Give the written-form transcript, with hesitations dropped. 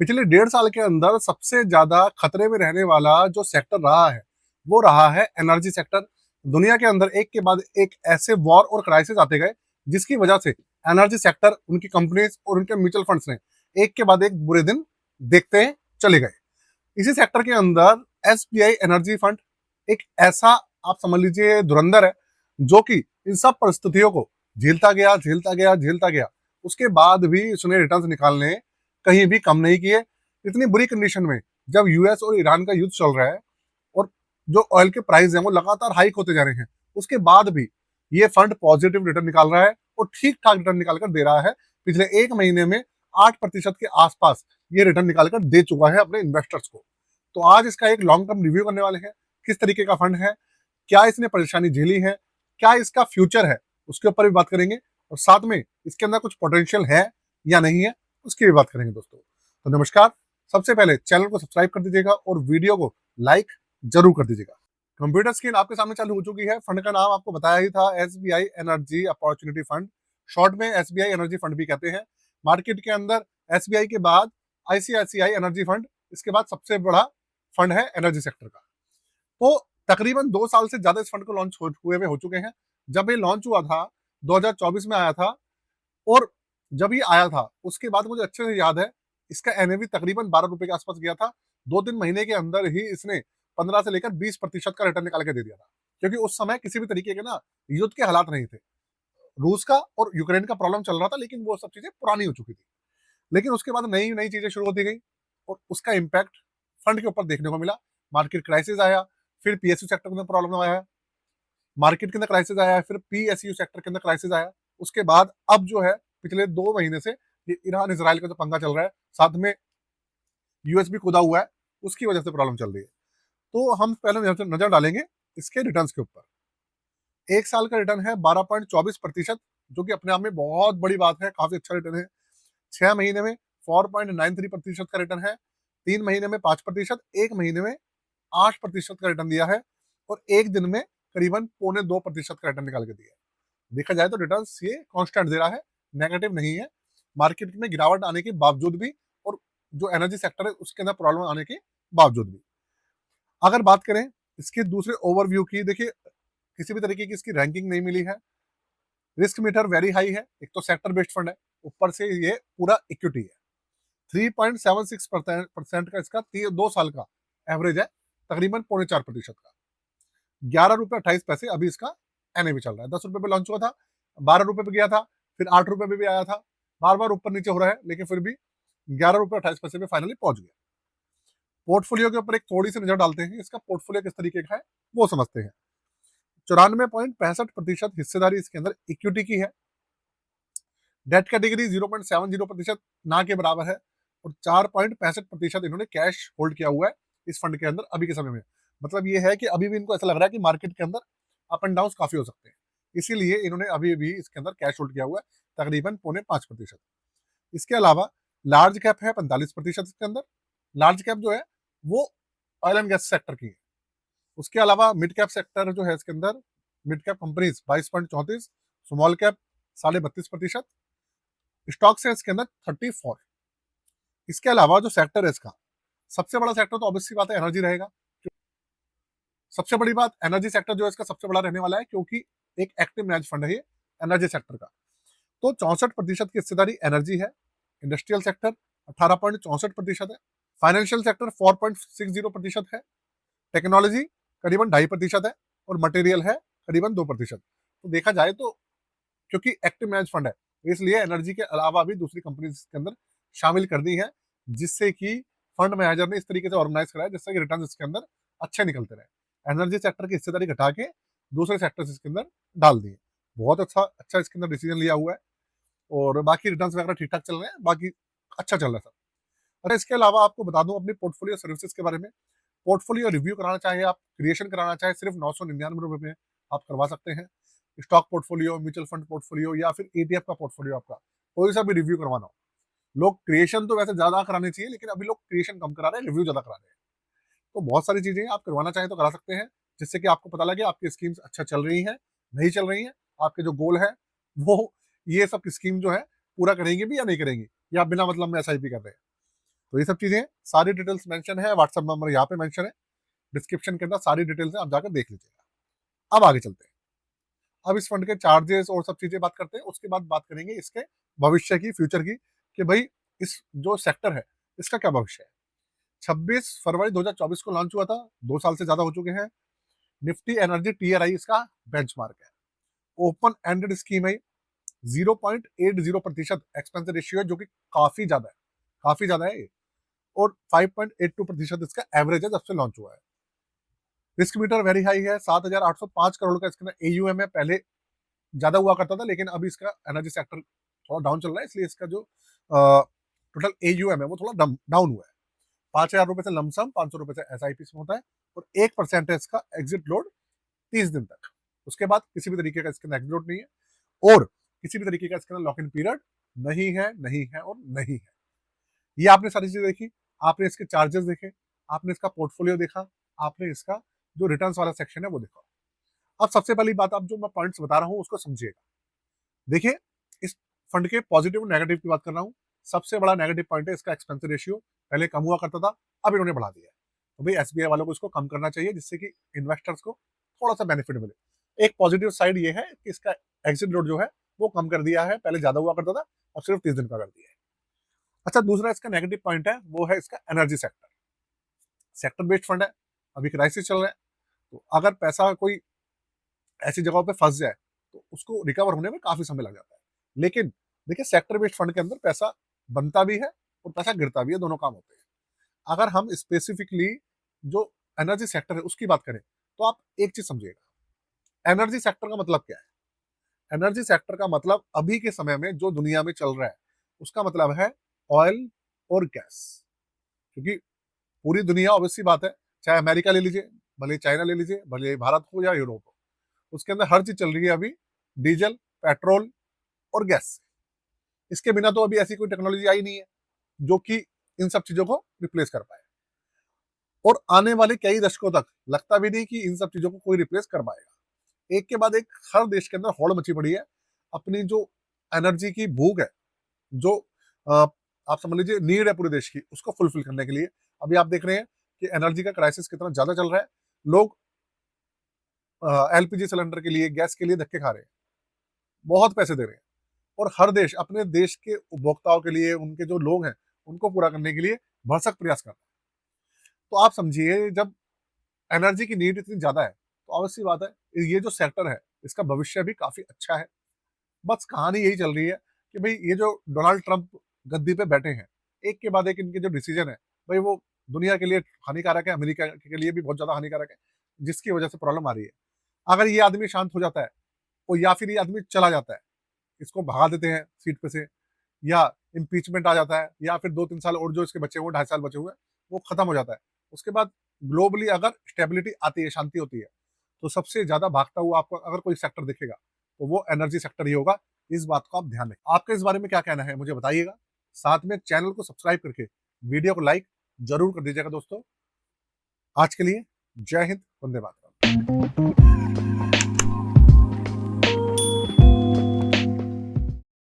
पिछले 1.5 साल के अंदर सबसे ज्यादा खतरे में रहने वाला जो सेक्टर रहा है वो रहा है एनर्जी सेक्टर। दुनिया के अंदर एक के बाद एक ऐसे वॉर और क्राइसिस आते गए जिसकी वजह से एनर्जी सेक्टर, उनकी कंपनीज और उनके म्यूचुअल फंड्स ने एक के बाद एक बुरे दिन देखते चले गए। इसी सेक्टर के अंदर एसबीआई एनर्जी फंड एक ऐसा, आप समझ लीजिए, धुरंधर है जो कि इन सब परिस्थितियों को झेलता गया। उसके बाद भी उसने रिटर्न्स निकालने कहीं भी कम नहीं किए। इतनी बुरी कंडीशन में जब यूएस और ईरान का युद्ध चल रहा है और जो ऑयल के प्राइस हैं वो लगातार हाइक होते जा रहे हैं, उसके बाद भी ये फंड पॉजिटिव रिटर्न निकाल रहा है और ठीक ठाक रिटर्न निकाल कर दे रहा है। पिछले एक महीने में 8% के आसपास ये रिटर्न निकाल कर दे चुका है अपने इन्वेस्टर्स को। तो आज इसका एक लॉन्ग टर्म रिव्यू करने वाले हैं। किस तरीके का फंड है, क्या इसने परेशानी झेली है, क्या इसका फ्यूचर है, उसके ऊपर भी बात करेंगे। और साथ में इसके अंदर कुछ पोटेंशियल है या नहीं है, उसकी भी बात करेंगे दोस्तों। तो नमस्कार, सबसे पहले चैनल को सब्सक्राइब कर दीजिएगा और वीडियो को लाइक जरूर कर दीजिएगा। कंप्यूटर स्क्रीन आपके सामने चालू हो चुकी है। फंड का नाम आपको बताया ही था, SBI energy opportunity fund, short में एसबीआई एनर्जी फंड भी कहते हैं। मार्केट के अंदर एसबीआई के बाद आईसीआईसीआई एनर्जी फंड, इसके बाद सबसे बड़ा फंड है एनर्जी सेक्टर का। तो तकरीबन 2 साल से ज्यादा इस फंड को लॉन्च हुए हुए हो चुके हैं। जब ये लॉन्च हुआ था 2024 में आया था, और जब ये आया था उसके बाद मुझे अच्छे से याद है इसका एनएवी तकरीबन 12 रुपए के आसपास गया था। 2-3 महीने के अंदर ही इसने 15 से लेकर 20% का रिटर्न निकाल के दे दिया था, क्योंकि उस समय किसी भी तरीके के ना युद्ध के हालात नहीं थे। रूस का और यूक्रेन का प्रॉब्लम चल रहा था, लेकिन वो सब चीजें पुरानी हो चुकी थी। लेकिन उसके बाद नई नई चीजें शुरू होती गई और उसका इम्पैक्ट फंड के ऊपर देखने को मिला। मार्केट क्राइसिस आया, फिर पीएसयू सेक्टर के अंदर प्रॉब्लम आया, मार्केट के अंदर क्राइसिस आया, फिर पीएसयू सेक्टर के अंदर क्राइसिस आया। उसके बाद अब जो है पिछले 2 महीने से ये ईरान इसराइल का जो पंगा चल रहा है, साथ में यूएस भी खुदा हुआ है, उसकी वजह से प्रॉब्लम चल रही है। तो हम पहले नजर डालेंगे इसके रिटर्न के ऊपर। 1 साल का रिटर्न है 12.24%, जो कि अपने आप में बहुत बड़ी बात है, काफी अच्छा रिटर्न है। 6 महीने में 4.93% का रिटर्न है। 3 महीने में 5%, 1 महीने में 8% का रिटर्न दिया है, और एक दिन में करीबन 0.25% का रिटर्न निकाल के दिया है। देखा जाए तो रिटर्न ये कांस्टेंट दे रहा है, नेगेटिव नहीं है। मार्केट में गिरावट आने के बावजूद भी, और जो एनर्जी सेक्टर है उसके अंदर प्रॉब्लम आने के बावजूद भी। अगर बात करें इसके दूसरे ओवरव्यू की, देखिए किसी भी तरीके की इसकी रैंकिंग नहीं मिली है। रिस्क मीटर वेरी हाई है, एक तो सेक्टर बेस्ड फंड है, ऊपर से ये पूरा इक्विटी है। 3.76% का इसका 2 साल का एवरेज है, तकरीबन 4.25% का। 11 रुपये 28 पैसे अभी इसका एनएवी चल रहा है। 10 रुपए पे लॉन्च हुआ था, 12 रुपए पे गया था, फिर 8 रुपए पे भी आया था, बार बार ऊपर नीचे हो रहा है, लेकिन फिर भी 11 रुपये 28 पैसे पे फाइनली पहुंच गया। पोर्टफोलियो के ऊपर एक थोड़ी सी नजर डालते हैं, इसका पोर्टफोलियो किस तरीके का है वो समझते हैं। 94.65% हिस्सेदारी इसके अंदर इक्विटी की है। डेट कैटेगरी 0.70% ना के बराबर है, और 4.65% इन्होंने कैश होल्ड किया हुआ है इस फंड के अंदर अभी के समय में। मतलब ये है कि अभी भी इनको ऐसा लग रहा है कि मार्केट के अंदर अप एंड डाउन काफी हो सकते हैं, इसीलिए इन्होंने अभी भी इसके अंदर कैश होल्ड किया हुआ है, तकरीबन 4.5%। इसके अलावा लार्ज कैप है 45% इसके अंदर। लार्ज कैप जो है वो ऑयल एंड गैस सेक्टर की है। उसके अलावा मिड कैप सेक्टर जो है इसके अंदर, mid cap companies 22.34, small cap 32.32%, stocks है इसके अंदर 34। इसके अलावा जो सेक्टर है इसका, सबसे बड़ा सेक्टर तो ऑब्वियसली बात है एनर्जी रहेगा। सबसे बड़ी बात, एनर्जी सेक्टर जो है इसका सबसे बड़ा रहने वाला है, क्योंकि एक एक्टिव मैनेज फंड है ये एनर्जी सेक्टर का। तो 64% की हिस्सेदारी एनर्जी है। इंडस्ट्रियल सेक्टर 18.64% है। फाइनेंशियल सेक्टर 4.60% है। टेक्नोलॉजी करीबन 2.5% है, और मटेरियल है करीबन 2%। तो देखा जाए तो क्योंकि एक्टिव मैनेज फंड है, इसलिए एनर्जी के अलावा भी दूसरी कंपनीज के अंदर शामिल कर दी है, जिससे कि फंड मैनेजर ने इस तरीके से ऑर्गेनाइज कराया जिससे कि रिटर्न इसके अंदर अच्छे निकलते रहे। एनर्जी सेक्टर की हिस्सेदारी घटा के दूसरे सेक्टर्स इसके अंदर डाल दिए। बहुत अच्छा अच्छा इसके अंदर डिसीजन लिया हुआ है, और बाकी रिटर्न वगैरह ठीक ठाक चल रहे हैं, बाकी अच्छा चल रहा है सब। और इसके अलावा आपको बता दूं अपनी पोर्टफोलियो सर्विसेज के बारे में। पोर्टफोलियो रिव्यू कराना चाहे आप, क्रिएशन कराना चाहे, सिर्फ 999 में आप करवा सकते हैं। Stock portfolio, mutual fund portfolio, या फिर ईटीएफ का पोर्टफोलियो, आपका कोई सा भी रिव्यू करवाना हो। लोग क्रिएशन तो वैसे ज्यादा करानी चाहिए, लेकिन अभी लोग क्रिएशन कम करा रहे हैं, रिव्यू ज्यादा करा रहे हैं। तो बहुत सारी चीजें आप करवाना चाहें तो करा सकते हैं, जिससे कि आपको पता लगे आपकी स्कीम्स अच्छा चल रही हैं, नहीं चल रही हैं, आपके जो गोल है वो ये सब स्कीम जो है पूरा करेंगे भी या नहीं करेंगे, या बिना मतलब में एसआईपी कर रहे हैं। तो ये सब चीजें सारी डिटेल्स मेंशन है, व्हाट्सएप नंबर यहाँ पे मेंशन है, डिस्क्रिप्शन के अंदर सारी डिटेल्स है, आप जाकर देख लीजिएगा। अब आगे चलते हैं, अब इस फंड के चार्जेस और सब चीजें बात करते हैं, उसके बाद बात करेंगे इसके भविष्य की, फ्यूचर की, कि भाई इस जो सेक्टर है इसका क्या भविष्य है। 26 फरवरी 2024 को लॉन्च हुआ था, 2 साल से ज्यादा हो चुके हैं। निफ्टी एनर्जी टीआरआई इसका बेंचमार्क है। ओपन एंडेड स्कीम है, 0.80% एक्सपेंस रेशियो है, जो कि काफी ज्यादा है, काफी ज्यादा है ये। और 5.82% इसका एवरेज है जब से लॉन्च हुआ है। रिस्क मीटर वेरी हाई है, 7,805 करोड़ का इसका एयूएम है। पहले ज्यादा हुआ करता था, लेकिन अभी इसका एनर्जी सेक्टर थोड़ा डाउन चल रहा है, इसलिए इसका जो टोटल एयूएम है वो थोड़ा डाउन हुआ है। 5,000 रुपए से लमसम, 500 रुपए से एसआईपी में होता है, और 1% है इसका एग्जिट लोड 30 दिन तक। उसके बाद किसी भी तरीके का इसके अंदर एग्जिट लोड नहीं है, और किसी भी तरीके का इसके अंदर लॉक इन पीरियड नहीं है, नहीं है और नहीं है। ये आपने सारी चीजें देखी, आपने इसके चार्जेस देखे, आपने इसका पोर्टफोलियो देखा, आपने इसका जो रिटर्न्स वाला सेक्शन है वो देखा। अब सबसे पहली बात, आप जो मैं पॉइंट्स बता रहा हूं उसको समझिएगा। देखिए, इस फंड के पॉजिटिव और नेगेटिव की बात कर रहा हूं। सबसे बड़ा नेगेटिव पॉइंट है इसका एक्सपेंस रेशियो, पहले कम हुआ करता था, अब इन्होंने बढ़ा दिया है। तो भाई एसबीआई वालों को इसको कम करना चाहिए, जिससे कि इन्वेस्टर्स को थोड़ा सा बेनिफिट मिले। एक पॉजिटिव साइड ये है कि इसका एग्जिट लोड जो है वो कम कर दिया है, पहले ज्यादा हुआ करता था, अब सिर्फ 30 दिन का कर दिया है। अच्छा, दूसरा इसका नेगेटिव पॉइंट है वो है इसका energy sector. Sector based fund है, अभी क्राइसिस चल रहा है, तो अगर पैसा कोई ऐसी जगहों पे फंस जाए तो उसको रिकवर होने में काफी समय लग जाता है। लेकिन देखिए, सेक्टर बेस्ड फंड के अंदर पैसा बनता भी है और पैसा गिरता भी है, दोनों काम होते हैं। अगर हम स्पेसिफिकली जो एनर्जी सेक्टर है उसकी बात करें, तो आप एक चीज समझिएगा, एनर्जी सेक्टर का मतलब क्या है। एनर्जी सेक्टर का मतलब अभी के समय में जो दुनिया में चल रहा है उसका मतलब है ऑयल और गैस। क्योंकि पूरी दुनिया, ऑब्वियसली बात है, चाहे अमेरिका ले लीजिए, भले चाइना ले लीजिए, भले भारत हो या यूरोप हो, उसके अंदर हर चीज चल रही है अभी डीजल, पेट्रोल और गैस से। इसके बिना तो अभी ऐसी कोई टेक्नोलॉजी आई नहीं है जो कि इन सब चीजों को रिप्लेस कर पाए, और आने वाले कई दशकों तक लगता भी नहीं कि इन सब चीजों को कोई रिप्लेस कर पाएगा। एक के बाद एक हर देश के अंदर होड़ मची पड़ी है अपनी जो एनर्जी की भूख है, जो अ, आप समझ लीजिए नीड है पूरे देश की, उसको फुलफिल करने के लिए। अभी आप देख रहे हैं कि एनर्जी का क्राइसिस कितना ज्यादा चल रहा है। लोग एलपीजी सिलेंडर के लिए, गैस के लिए धक्के खा रहे हैं, बहुत पैसे दे रहे हैं, और हर देश अपने देश के उपभोक्ताओं के लिए, उनके जो लोग हैं उनको पूरा करने के लिए भरसक प्रयास कर रहे हैं। तो आप समझिए, जब एनर्जी की नीड इतनी ज्यादा है तो ऑब्वियसली बात है ये जो सेक्टर है इसका भविष्य भी काफी अच्छा है। बस कहानी यही चल रही है कि भाई ये जो डोनाल्ड ट्रंप गद्दी पे बैठे हैं, एक के बाद एक इनके जो डिसीजन है भाई वो दुनिया के लिए हानिकारक है, अमेरिका के लिए भी बहुत ज्यादा हानिकारक है, जिसकी वजह से प्रॉब्लम आ रही है। अगर ये आदमी शांत हो जाता है, और या फिर ये आदमी चला जाता है, इसको भगा देते हैं सीट पे से, या इम्पीचमेंट आ जाता है, या फिर 2-3 साल और जो इसके बचे हुए, 2.5 साल बचे हुए हैं, वो खत्म हो जाता है, उसके बाद ग्लोबली अगर स्टेबिलिटी आती है, शांति होती है, तो सबसे ज्यादा भागता हुआ आपको अगर कोई सेक्टर दिखेगा तो वो एनर्जी सेक्टर ही होगा। इस बात को आप ध्यान रखें। आपका इस बारे में क्या कहना है मुझे बताइएगा। साथ में चैनल को सब्सक्राइब करके वीडियो को लाइक जरूर कर दीजिएगा दोस्तों। आज के लिए जय हिंद, वंदे मातरम।